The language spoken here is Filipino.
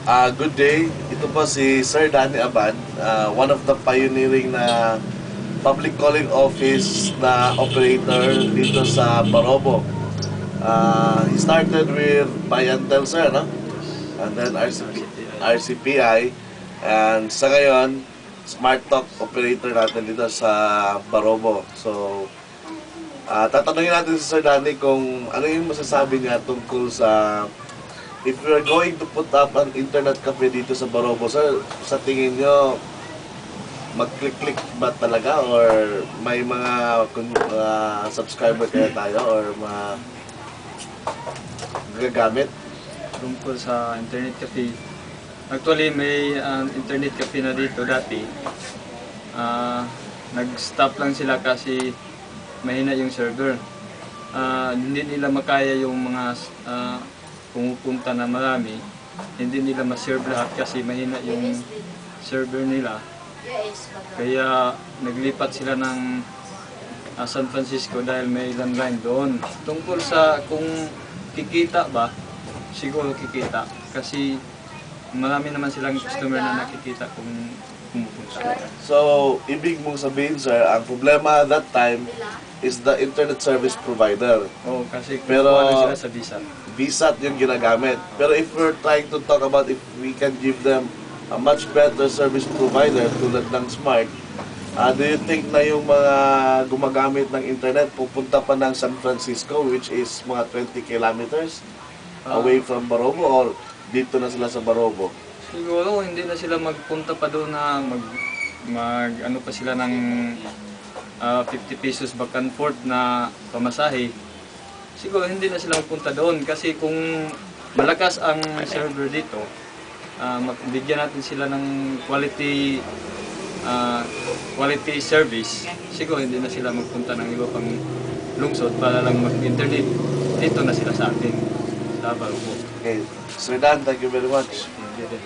Good day. Ito po si Sir Danny Abad, one of the pioneering na public calling office na operator dito sa Barobo. He started with Payantel, sir, no? And then RCPI. And sa ngayon, Smart Talk operator natin dito sa Barobo. So, tatanungin natin si Sir Danny kung ano yung masasabi niya tungkol sa if we are going to put up an internet cafe dito sa Barobo, sir, sa tingin nyo, mag-click-click ba talaga or may mga subscriber kaya tayo or mga gagamit? Tungkol sa internet cafe, actually may internet cafe na dito dati. Nag-stop lang sila kasi mahina yung server. Hindi nila makaya yung mga pumupunta na marami, hindi nila ma-serve lahat kasi mahina yung server nila. Kaya naglipat sila ng San Francisco dahil may landline doon. Tungkol sa kung kikita ba, siguro kikita kasi marami naman silang customer na nakikita kung pumupunta. So, ibig mong sabihin, sir, ang problema at that time is the internet service provider. Oo, kasi Pero kukuha na sila sa VSAT. VSAT yung ginagamit. Pero if we're trying to talk about if we can give them a much better service provider tulad ng Smart, do you think na yung mga gumagamit ng internet pupunta pa ng San Francisco, which is mga 20 kilometers away from Barobo, or dito na sila sa Barobo? Siguro hindi na sila magpunta pa doon na ano pa sila ng 50 pesos back and forth na pamasahe. Siguro hindi na sila magpunta doon kasi kung malakas ang server dito, bigyan natin sila ng quality service, siguro hindi na sila magpunta ng iba pang lungsod para lang mag-internet. Dito na sila sa atin, sa Barobo. Okay. Sir Dan, thank you very much. Hindi rin.